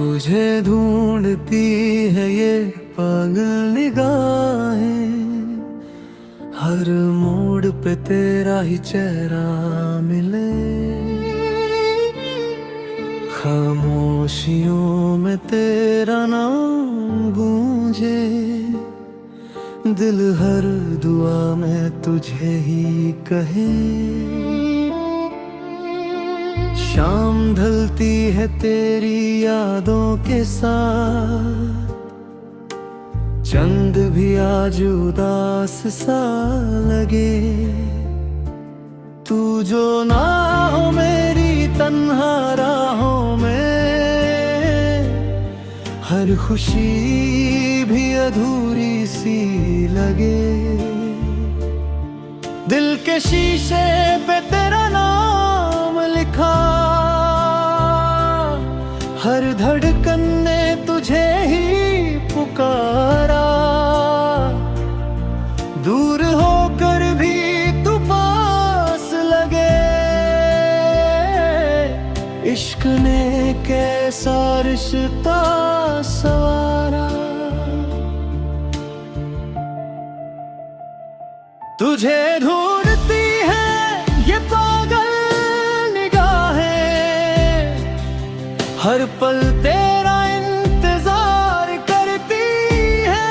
तुझे ढूंढती है ये पागल निगाहें, हर मोड़ पे तेरा ही चेहरा मिले। खामोशियों में तेरा नाम गूंजे, दिल हर दुआ में तुझे ही कहे। शाम ढलती है तेरी यादों के साथ, चंद भी आज उदास सा लगे। तू जो ना हो मेरी तन्हा राहों में, हर खुशी भी अधूरी सी लगे। दिल के शीशे पे तेरा नाम लिखा, हर धड़कन ने तुझे ही पुकारा। दूर होकर भी तू पास लगे, इश्क ने कैसा रिश्ता सवारा। तुझे ढूंढती है ये पागल निगाहें, हर पल तेरा इंतजार करती है।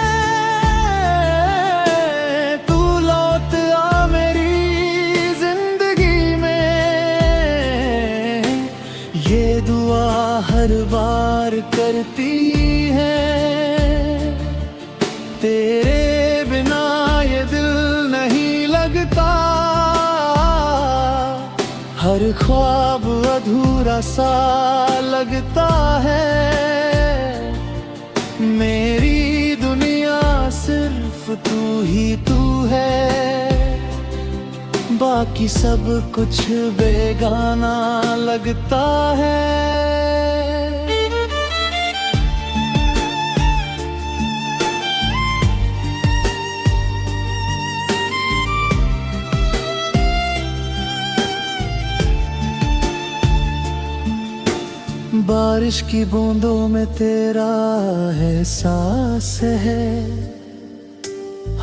तू लौट आ मेरी जिंदगी में, ये दुआ हर बार करती है। तेरे बिना ये दिल नहीं लगता, हर ख्वाब अधूरा सा लगता है। मेरी दुनिया सिर्फ तू ही तू है, बाकी सब कुछ बेगाना लगता है। बारिश की बूंदों में तेरा एहसास है,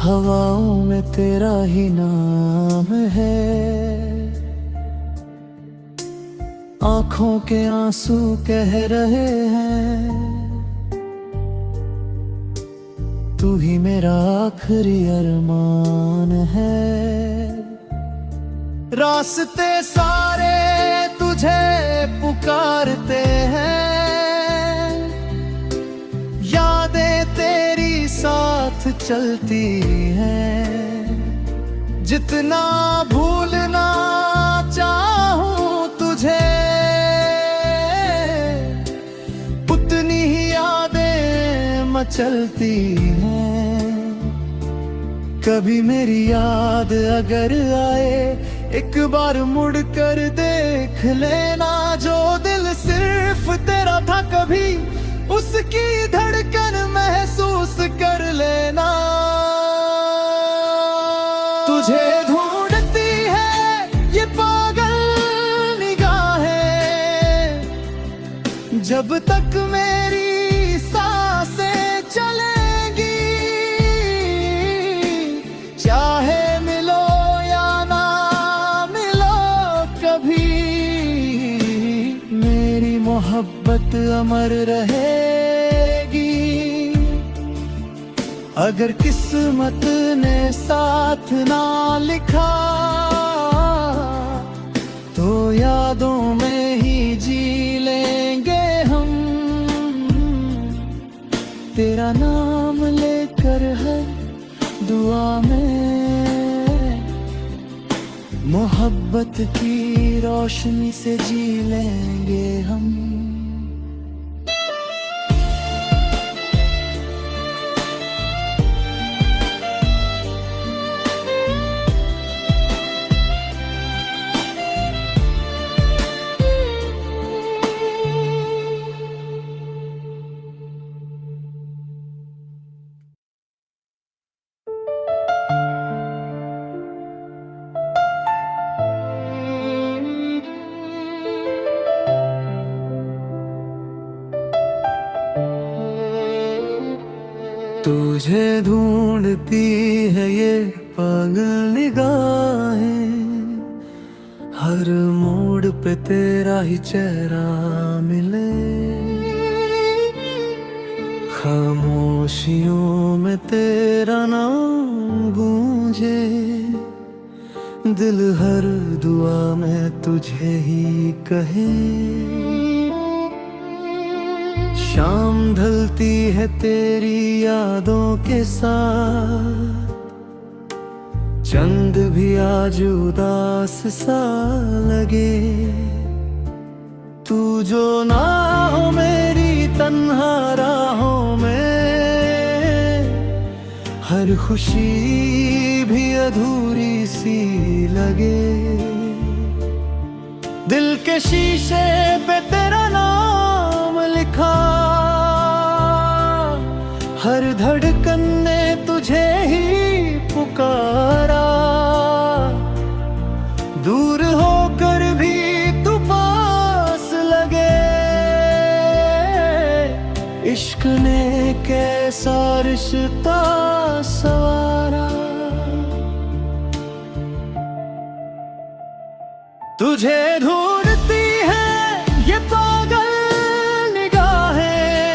हवाओं में तेरा ही नाम है। आंखों के आंसू कह रहे हैं, तू ही मेरा आखिरी अरमान है। रास्ते सारे तुझे पुकारते हैं, यादें तेरी साथ चलती हैं। जितना भूलना चाहूं तुझे, उतनी ही यादें मचलती हैं। कभी मेरी याद अगर आए, एक बार मुड़ कर देख लेना। जो दिल सिर्फ तेरा था, कभी उसकी धड़कन महसूस कर लेना। तुझे ढूंढती है ये पागल निगाहें, जब तक मेरी सांसें चलेंगी। चाहे मोहब्बत अमर रहेगी। अगर किस्मत ने साथ ना लिखा, तो यादों में ही जी लेंगे हम। तेरा नाम लेकर हर दुआ में, मोहब्बत की रोशनी से जी लेंगे हम। तुझे ढूंढती है ये पागल निगाहें, हर मोड़ पे तेरा ही चेहरा मिले। खामोशियों में तेरा नाम गूंजे, दिल हर दुआ में तुझे ही कहे। शाम ढलती है तेरी यादों के साथ, चंद भी आज उदास सा लगे। तू जो ना हो मेरी तन्हा राहों में, हर खुशी भी अधूरी सी लगे। दिल के शीशे पे तेरा नाम लिखा, हर धड़कन ने तुझे ही पुकारा। दूर होकर भी तू पास लगे, इश्क ने कैसा रिश्ता सवारा। तुझे ढूंढती है ये पागल निगाहें,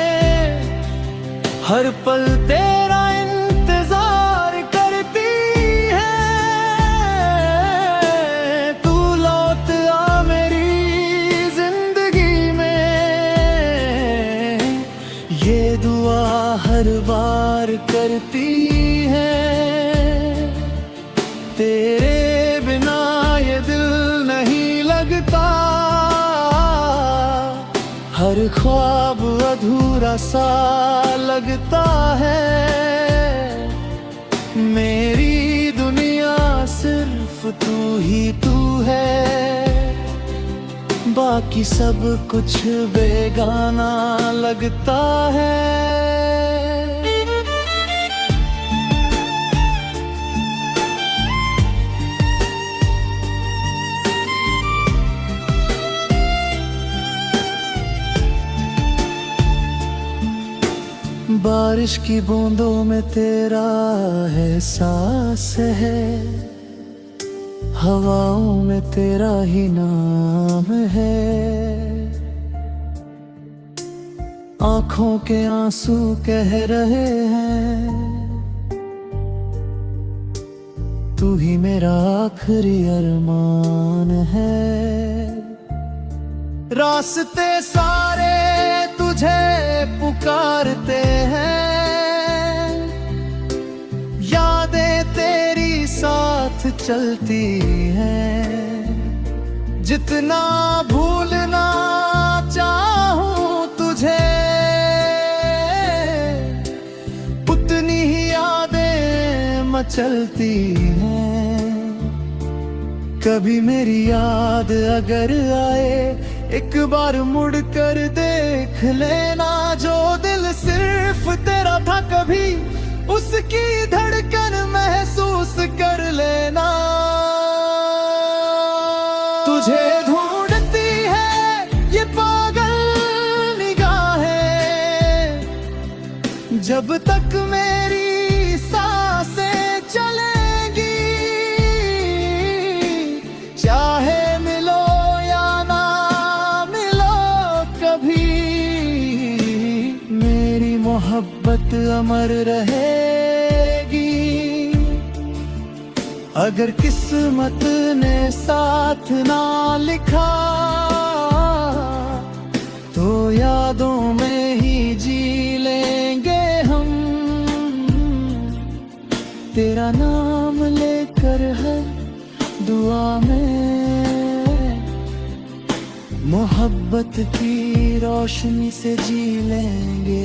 हर पल तेरा इंतजार करती है। तू लौट आ मेरी जिंदगी में, ये दुआ हर बार करती है। तेरे बिना ये दिल नहीं लगता, हर ख्वाब अधूरा सा लगता है। मेरी दुनिया सिर्फ तू ही तू है, बाकी सब कुछ बेगाना लगता है। बारिश की बूंदों में तेरा एहसास है, हवाओं में तेरा ही नाम है। आंखों के आंसू कह रहे हैं, तू ही मेरा आखिरी अरमान है। रास्ते सारे तुझे पुकारते हैं, यादें तेरी साथ चलती हैं। जितना भूलना चाहूं तुझे, उतनी ही यादें मचलती हैं। कभी मेरी याद अगर आए, एक बार मुड़ कर देख लेना। जो दिल सिर्फ तेरा था, कभी उसकी धड़कन महसूस कर लेना। तुझे ढूंढती है ये पागल निगाहें, जब तक मेरी सांसें चलेंगी। चाहे मिलो या ना मिलो कभी, मेरी मोहब्बत अमर रहेगी। अगर किस्मत ने साथ ना लिखा, तो यादों में ही जी लेंगे हम। तेरा नाम लेकर हर दुआ में, मोहब्बत की रोशनी से जी लेंगे।